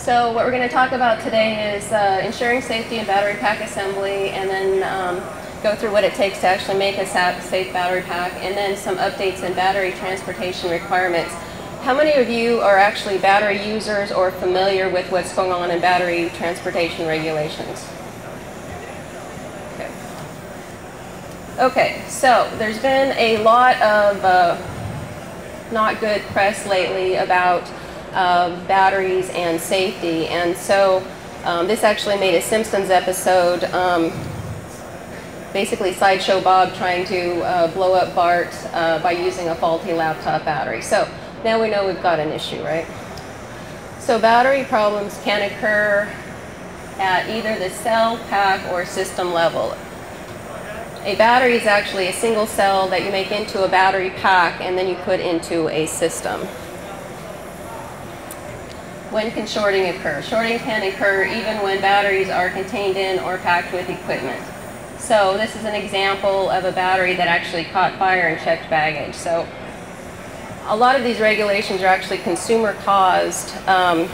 So what we're going to talk about today is ensuring safety in battery pack assembly, and then go through what it takes to actually make a safe battery pack, and then some updates in battery transportation requirements. How many of you are actually battery users or familiar with what's going on in battery transportation regulations? Okay, so there's been a lot of not good press lately about batteries and safety, and so this actually made a Simpsons episode, basically Sideshow Bob trying to blow up Bart by using a faulty laptop battery. So now we know we've got an issue, right? So battery problems can occur at either the cell, pack, or system level. A battery is actually a single cell that you make into a battery pack and then you put into a system. When can shorting occur? Shorting can occur even when batteries are contained in or packed with equipment. So this is an example of a battery that actually caught fire and checked baggage. So a lot of these regulations are actually consumer caused. It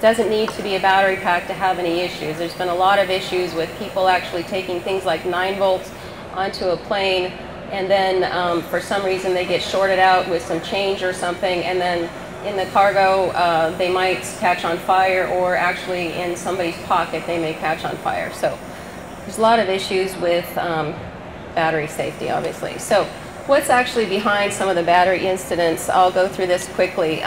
doesn't need to be a battery pack to have any issues. There's been a lot of issues with people actually taking things like 9 volts onto a plane, and then for some reason they get shorted out with some change or something, and then in the cargo they might catch on fire, or actually in somebody's pocket they may catch on fire. So there's a lot of issues with battery safety, obviously. So what's actually behind some of the battery incidents? I'll go through this quickly.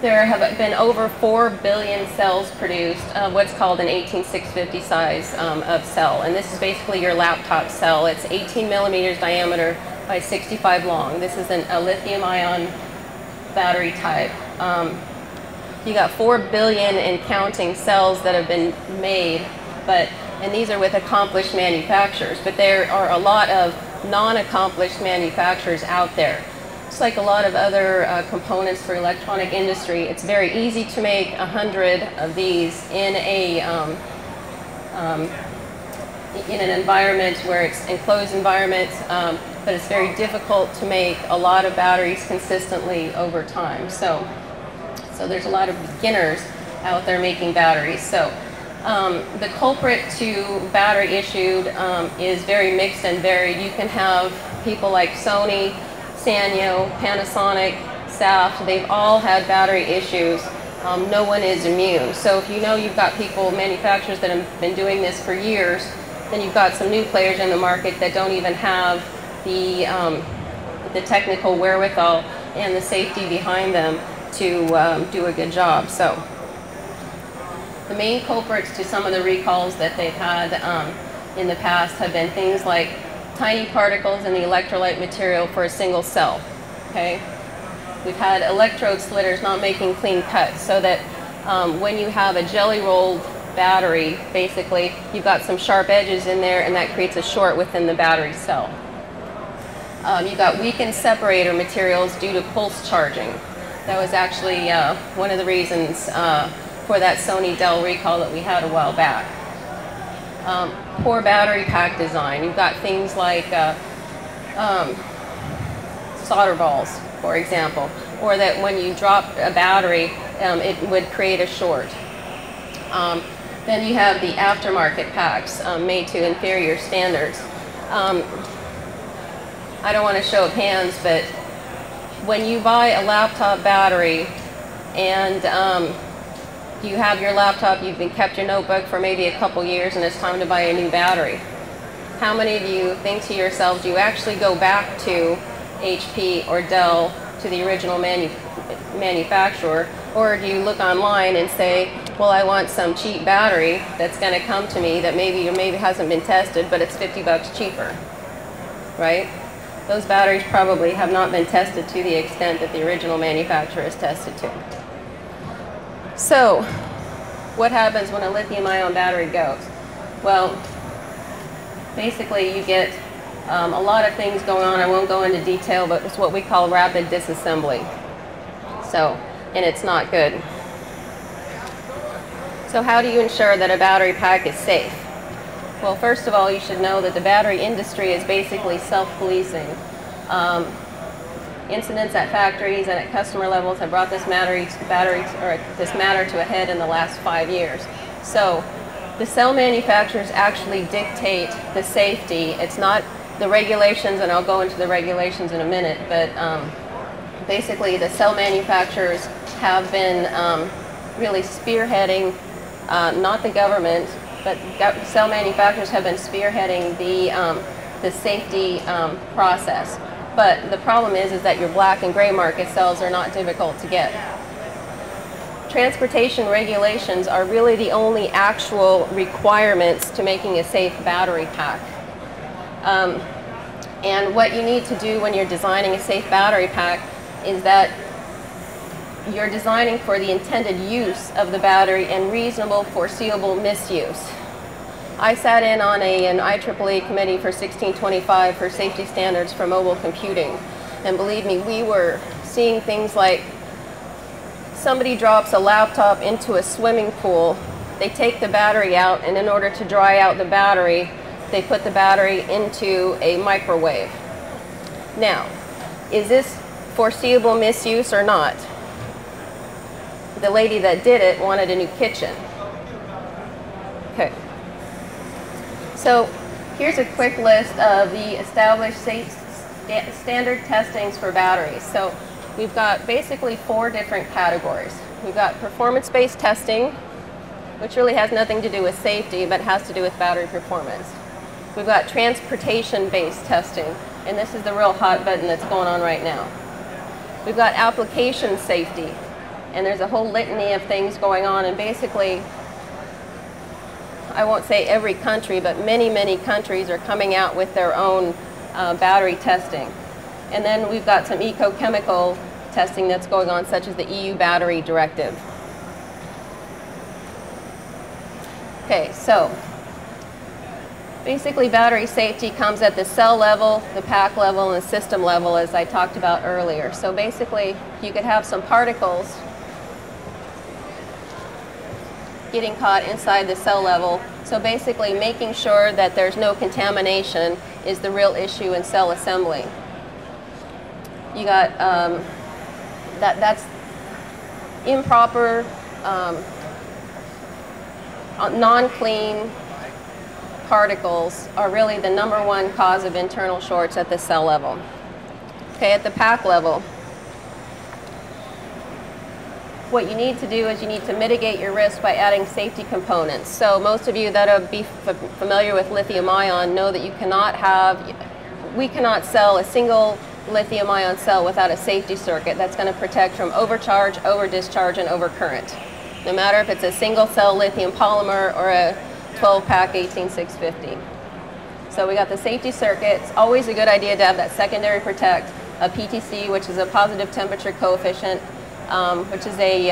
There have been over 4 billion cells produced of what's called an 18650 size of cell. And this is basically your laptop cell. It's 18 millimeters diameter by 65 long. This is a lithium ion battery type. You got 4 billion and counting cells that have been made, and these are with accomplished manufacturers. But there are a lot of non-accomplished manufacturers out there. It's like a lot of other components for electronic industry. It's very easy to make 100 of these in an environment where it's enclosed environment, but it's very difficult to make a lot of batteries consistently over time. So there's a lot of beginners out there making batteries. So the culprit to battery issued is very mixed and varied. You can have people like Sony, Sanyo, Panasonic, SAF, they've all had battery issues. No one is immune. So if you know you've got manufacturers that have been doing this for years, then you've got some new players in the market that don't even have the technical wherewithal and the safety behind them to do a good job. So the main culprits to some of the recalls that they've had in the past have been things like tiny particles in the electrolyte material for a single cell. Okay, we've had electrode slitters not making clean cuts, so that when you have a jelly rolled battery, basically you've got some sharp edges in there, and that creates a short within the battery cell. You've got weakened separator materials due to pulse charging. That was actually one of the reasons for that Sony Dell recall that we had a while back. Poor battery pack design. You've got things like solder balls, for example, or that when you drop a battery, it would create a short. Then you have the aftermarket packs made to inferior standards. I don't want to show of hands, but when you buy a laptop battery and you have your laptop, you've kept your notebook for maybe a couple years, and it's time to buy a new battery. How many of you think to yourselves, do you actually go back to HP or Dell, to the original manufacturer, or do you look online and say, well, I want some cheap battery that's going to come to me that maybe hasn't been tested, but it's 50 bucks cheaper, right? Those batteries probably have not been tested to the extent that the original manufacturer is tested to. So, what happens when a lithium-ion battery goes? Well, basically you get a lot of things going on. I won't go into detail, but it's what we call rapid disassembly. So, and it's not good. So how do you ensure that a battery pack is safe? Well, first of all, you should know that the battery industry is basically self-policing. incidents at factories and at customer levels have brought this matter to a head in the last 5 years. So the cell manufacturers actually dictate the safety. It's not the regulations, and I'll go into the regulations in a minute, but basically the cell manufacturers have been really spearheading, not the government, but cell manufacturers have been spearheading the safety process. But the problem is that your black and gray market cells are not difficult to get. Transportation regulations are really the only actual requirements to making a safe battery pack. And what you need to do when you're designing a safe battery pack is that you're designing for the intended use of the battery and reasonable foreseeable misuse. I sat in on an IEEE committee for 1625 for safety standards for mobile computing. And believe me, we were seeing things like somebody drops a laptop into a swimming pool, they take the battery out, and in order to dry out the battery, they put the battery into a microwave. Now, is this foreseeable misuse or not? The lady that did it wanted a new kitchen. Okay. So here's a quick list of the established standard testings for batteries. So we've got basically 4 different categories. We've got performance-based testing, which really has nothing to do with safety, but has to do with battery performance. We've got transportation-based testing, and this is the real hot button that's going on right now. We've got application safety, and there's a whole litany of things going on, and basically, I won't say every country, but many, many countries are coming out with their own battery testing. And then we've got some eco-chemical testing that's going on, such as the EU Battery Directive. Okay, so basically battery safety comes at the cell level, the pack level, and the system level, as I talked about earlier. So basically, you could have some particles getting caught inside the cell level. So basically making sure that there's no contamination is the real issue in cell assembly. You got that's improper, non-clean particles are really the #1 cause of internal shorts at the cell level. Okay, at the pack level, what you need to do is you need to mitigate your risk by adding safety components. So most of you that are familiar with lithium ion know that we cannot sell a single lithium ion cell without a safety circuit that's going to protect from overcharge, over discharge, and overcurrent. No matter if it's a single cell lithium polymer or a 12-pack 18650. So we got the safety circuit. It's always a good idea to have that secondary protect, a PTC, which is a positive temperature coefficient, which is a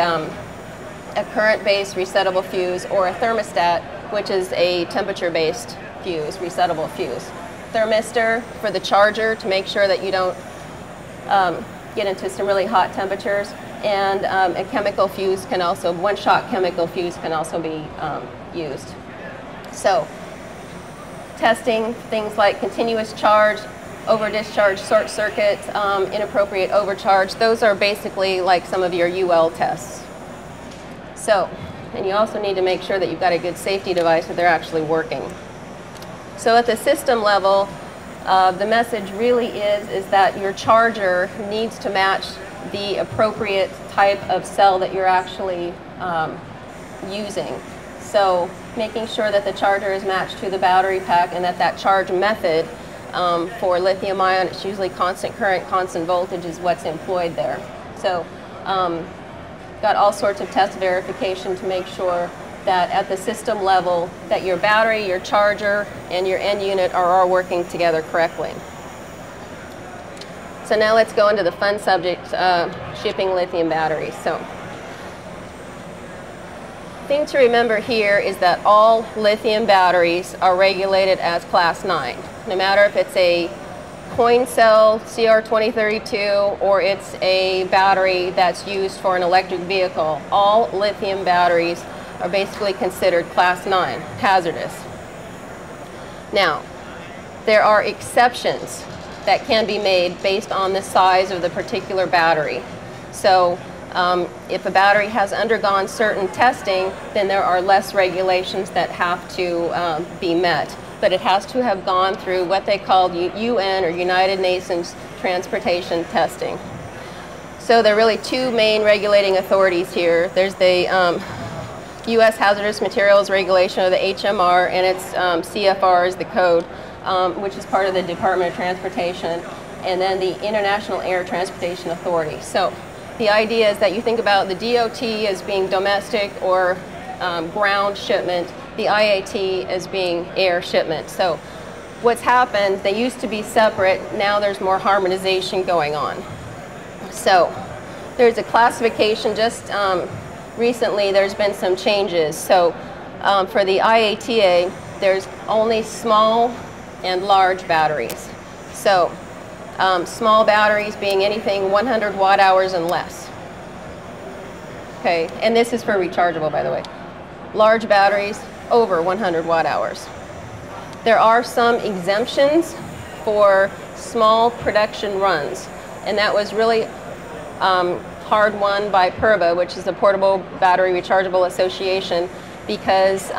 current-based resettable fuse, or a thermostat, which is a temperature-based fuse, resettable fuse. Thermistor for the charger to make sure that you don't get into some really hot temperatures, and a chemical fuse can also, one-shot chemical fuse can also be used. So testing things like continuous charge, over discharge, short circuit, inappropriate overcharge, those are basically like some of your UL tests. So, and you also need to make sure that you've got a good safety device that they're actually working. So at the system level, the message really is that your charger needs to match the appropriate type of cell that you're actually using. So making sure that the charger is matched to the battery pack, and that charge method for lithium ion, it's usually constant current, constant voltage is what's employed there. So got all sorts of test verification to make sure that at the system level that your battery, your charger, and your end unit are all working together correctly. So now let's go into the fun subject, shipping lithium batteries. So the thing to remember here is that all lithium batteries are regulated as Class 9. No matter if it's a coin cell CR2032 or it's a battery that's used for an electric vehicle, all lithium batteries are basically considered Class 9, hazardous. Now, there are exceptions that can be made based on the size of the particular battery. So if a battery has undergone certain testing, then there are less regulations that have to be met. But it has to have gone through what they call UN or United Nations transportation testing. So there are really two main regulating authorities here. There's the U.S. Hazardous Materials Regulation, or the HMR, and its CFR is the code, which is part of the Department of Transportation, and then the International Air Transportation Authority. So the idea is that you think about the DOT as being domestic or ground shipment, the IAT as being air shipment. So what's happened, they used to be separate, now there's more harmonization going on. So there's a classification, just recently there's been some changes. So for the IATA, there's only small and large batteries. So small batteries being anything 100 watt hours and less. Okay, and this is for rechargeable, by the way. Large batteries over 100 watt hours. There are some exemptions for small production runs, and that was really hard won by PURBA, which is the Portable Battery Rechargeable Association, because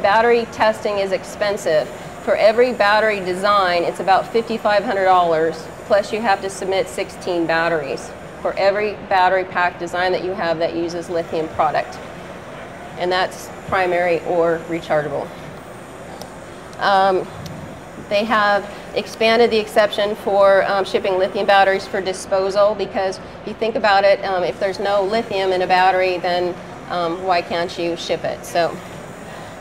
battery testing is expensive. For every battery design, it's about $5,500, plus you have to submit 16 batteries for every battery pack design that you have that uses lithium product. And that's primary or rechargeable. They have expanded the exception for shipping lithium batteries for disposal, because if you think about it, if there's no lithium in a battery, then why can't you ship it? So,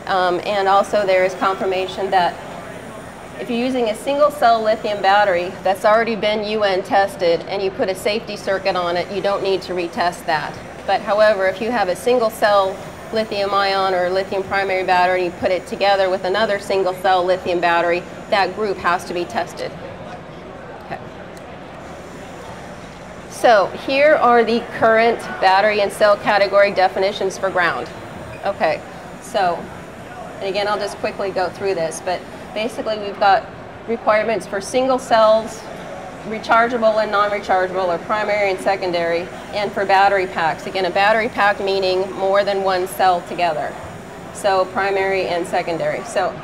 and also there is confirmation that if you're using a single cell lithium battery that's already been UN tested and you put a safety circuit on it, you don't need to retest that. But however, if you have a single cell lithium ion or lithium primary battery, you put it together with another single cell lithium battery, that group has to be tested. Okay. So here are the current battery and cell category definitions for ground. Okay, so, and again, I'll just quickly go through this, but basically we've got requirements for single cells, rechargeable and non-rechargeable, or primary and secondary, and for battery packs. Again, a battery pack meaning more than one cell together. So primary and secondary. So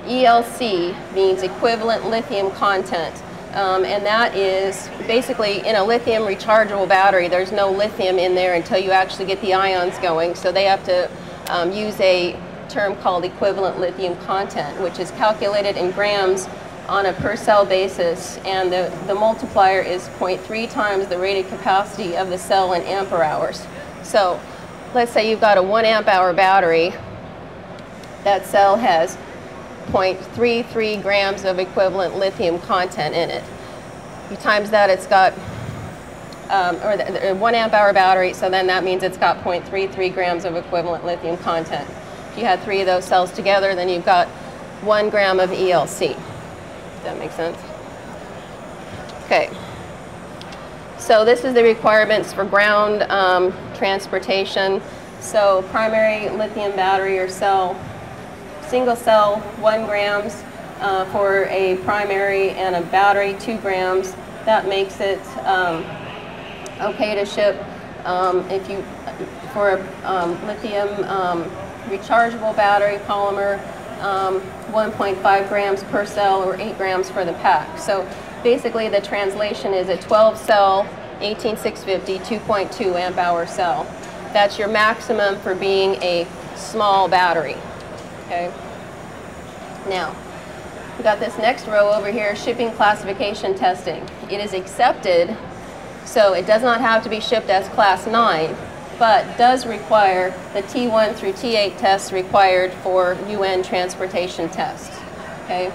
ELC means equivalent lithium content. And that is basically, in a lithium rechargeable battery, there's no lithium in there until you actually get the ions going. So they have to use a term called equivalent lithium content, which is calculated in grams on a per cell basis, and the multiplier is 0.3 times the rated capacity of the cell in ampere hours. So let's say you've got a 1 amp hour battery. That cell has 0.33 grams of equivalent lithium content in it. You times that, it's got, or the 1 amp hour battery, so then that means it's got 0.33 grams of equivalent lithium content. If you had 3 of those cells together, then you've got 1 gram of ELC. Does that make sense? Okay. So this is the requirements for ground transportation. So primary lithium battery or cell, single cell, 1 grams for a primary, and a battery, 2 grams. That makes it okay to ship if you, for a lithium rechargeable battery polymer, 1.5 grams per cell, or 8 grams for the pack. So basically the translation is a 12 cell 18650 2.2 amp hour cell. That's your maximum for being a small battery. Okay. Now we got this next row over here, shipping classification testing. It is accepted, so it does not have to be shipped as class 9, but does require the T1 through T8 tests required for UN transportation tests. Okay?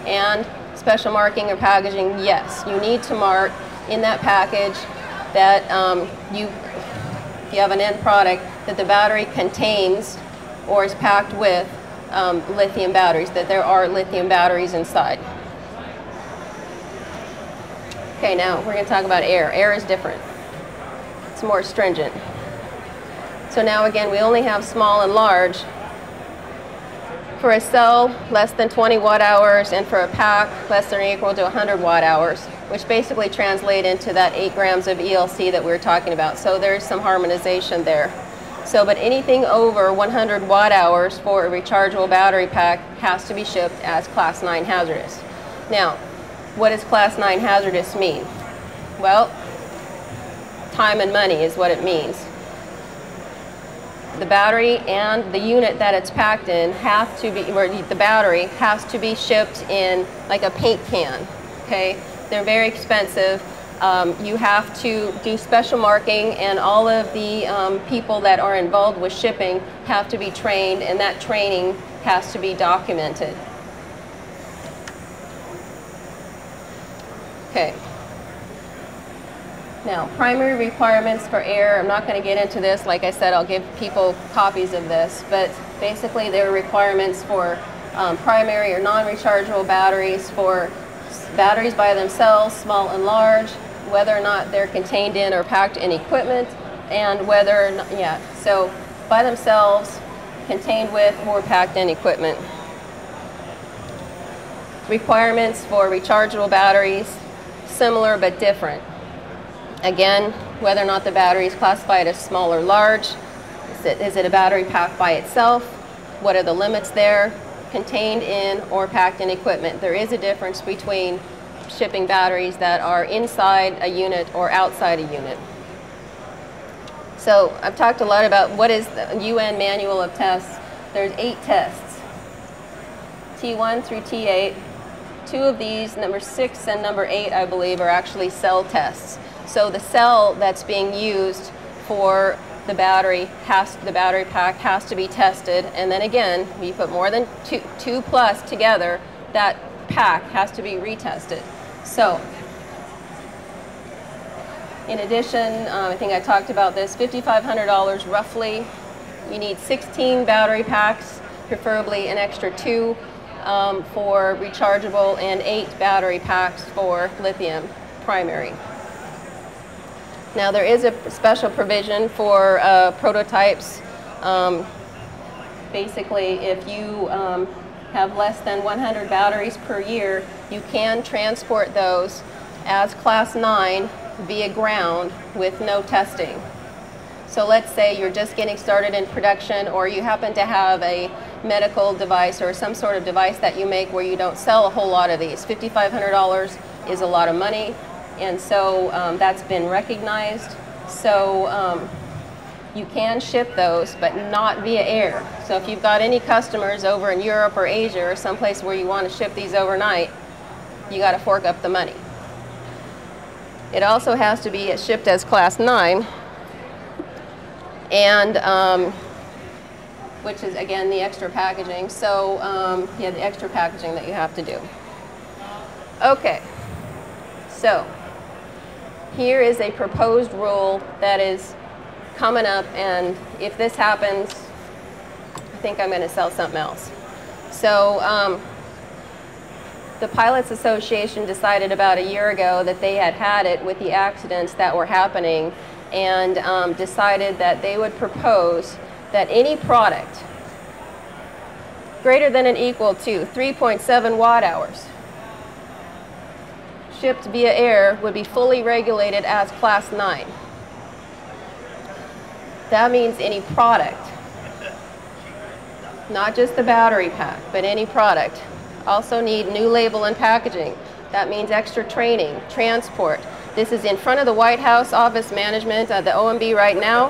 And special marking or packaging, yes, you need to mark in that package that if you have an end product, that the battery contains or is packed with lithium batteries, that there are lithium batteries inside. Okay, now we're going to talk about air. Air is different. It's more stringent. So now again, we only have small and large. For a cell, less than 20 watt hours, and for a pack, less than or equal to 100 watt hours, which basically translate into that 8 grams of ELC that we were talking about. So there's some harmonization there. So, but anything over 100 watt hours for a rechargeable battery pack has to be shipped as Class 9 hazardous. Now, what does Class 9 hazardous mean? Well, time and money is what it means. The battery and the unit that it's packed in have to be, or the battery has to be shipped in like a paint can, okay? They're very expensive. You have to do special marking, and all of the people that are involved with shipping have to be trained, and that training has to be documented. Okay. Now, primary requirements for air, I'm not going to get into this. Like I said, I'll give people copies of this, but basically there are requirements for primary or non-rechargeable batteries, for batteries by themselves, small and large, whether or not they're contained in or packed in equipment, and whether or not, yeah, so by themselves, contained with, or packed in equipment. Requirements for rechargeable batteries, similar but different. Again, whether or not the battery is classified as small or large, is it a battery pack by itself, what are the limits there, contained in or packed in equipment. There is a difference between shipping batteries that are inside a unit or outside a unit. So I've talked a lot about what is the UN manual of tests. There's 8 tests, T1 through T8. 2 of these, number 6 and number 8, I believe, are actually cell tests. So the cell that's being used for the battery pack has to be tested, and then again, when you put more than two plus together, that pack has to be retested. So, in addition, I think I talked about this, $5,500 roughly. You need 16 battery packs, preferably an extra 2 for rechargeable, and 8 battery packs for lithium primary. Now, there is a special provision for prototypes. Basically, if you have less than 100 batteries per year, you can transport those as Class 9 via ground with no testing. So let's say you're just getting started in production, or you happen to have a medical device or some sort of device that you make where you don't sell a whole lot of these. $5,500 is a lot of money. And so that's been recognized. So you can ship those, but not via air. So if you've got any customers over in Europe or Asia or someplace where you want to ship these overnight, you got to fork up the money. It also has to be shipped as Class 9, and which is, again, the extra packaging. So yeah, the extra packaging that you have to do. Okay, so here is a proposed rule that is coming up, and if this happens, I think I'm going to sell something else. So the Pilots Association decided about a year ago that they had had it with the accidents that were happening, and decided that they would propose that any product greater than or equal to 3.7 watt hours shipped via air would be fully regulated as Class 9. That means any product, not just the battery pack, but any product. Also need new label and packaging. That means extra training, transport. This is in front of the White House Office Management, the OMB right now.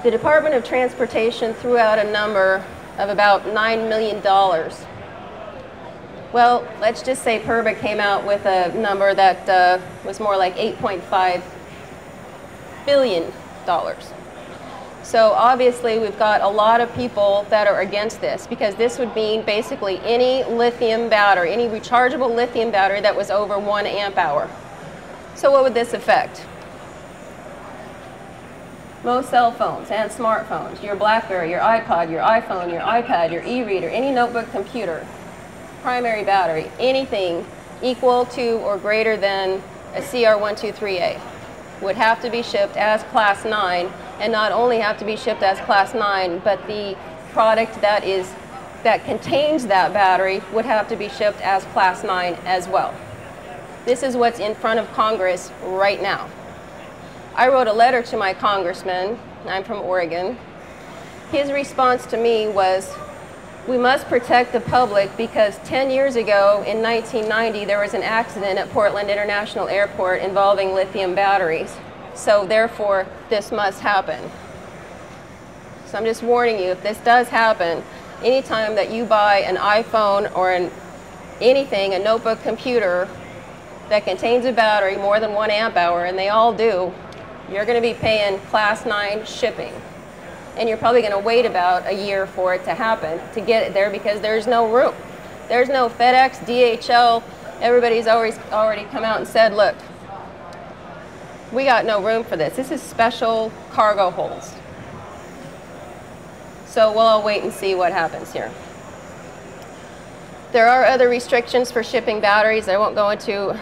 The Department of Transportation threw out a number of about $9 million. Well, let's just say PERBA came out with a number that was more like $8.5 billion. So obviously we've got a lot of people that are against this, because this would mean basically any lithium battery, any rechargeable lithium battery that was over 1 amp hour. So what would this affect? Most cell phones and smartphones, your BlackBerry, your iPod, your iPhone, your iPad, your e-reader, any notebook computer, primary battery, anything equal to or greater than a CR123A would have to be shipped as Class 9, and not only have to be shipped as Class 9, but the product that contains that battery would have to be shipped as Class 9 as well. This is what's in front of Congress right now. I wrote a letter to my congressman. I'm from Oregon. His response to me was, we must protect the public because 10 years ago, in 1990, there was an accident at Portland International Airport involving lithium batteries. So therefore, this must happen. So I'm just warning you, if this does happen, anytime that you buy an iPhone or anything, a notebook computer that contains a battery more than 1 amp hour, and they all do, you're going to be paying Class 9 shipping. And you're probably going to wait about a year for it to happen, to get it there, because there's no room. There's no FedEx, DHL. Everybody's already come out and said, look, we got no room for this. This is special cargo holds. So we'll all wait and see what happens here. There are other restrictions for shipping batteries. I won't go into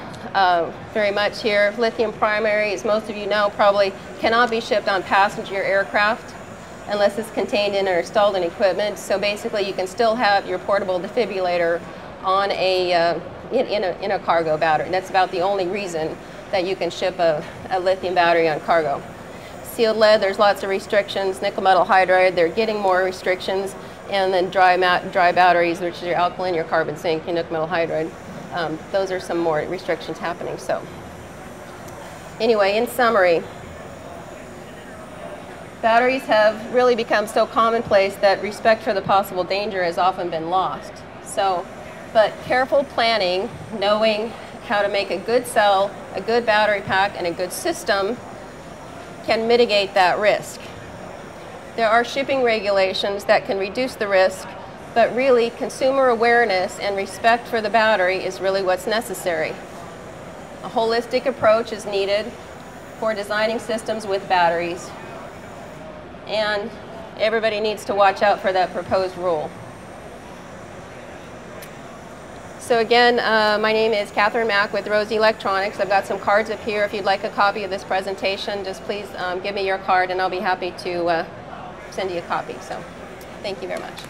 very much here. Lithium primary, as most of you know, probably cannot be shipped on passenger aircraft unless it's contained in or installed in equipment. So basically, you can still have your portable defibrillator on in a cargo battery. That's about the only reason that you can ship a lithium battery on cargo. Sealed lead, there's lots of restrictions. Nickel metal hydride, they're getting more restrictions. And then dry batteries, which is your alkaline, your carbon zinc, your nickel metal hydride. Those are some more restrictions happening. So anyway, in summary, batteries have really become so commonplace that respect for the possible danger has often been lost. But careful planning, knowing how to make a good cell, a good battery pack, and a good system can mitigate that risk. There are shipping regulations that can reduce the risk, but really consumer awareness and respect for the battery is really what's necessary. A holistic approach is needed for designing systems with batteries. And everybody needs to watch out for that proposed rule. So again, my name is Katherine Mack with Rosie Electronics. I've got some cards up here. If you'd like a copy of this presentation, just please give me your card and I'll be happy to send you a copy. So thank you very much.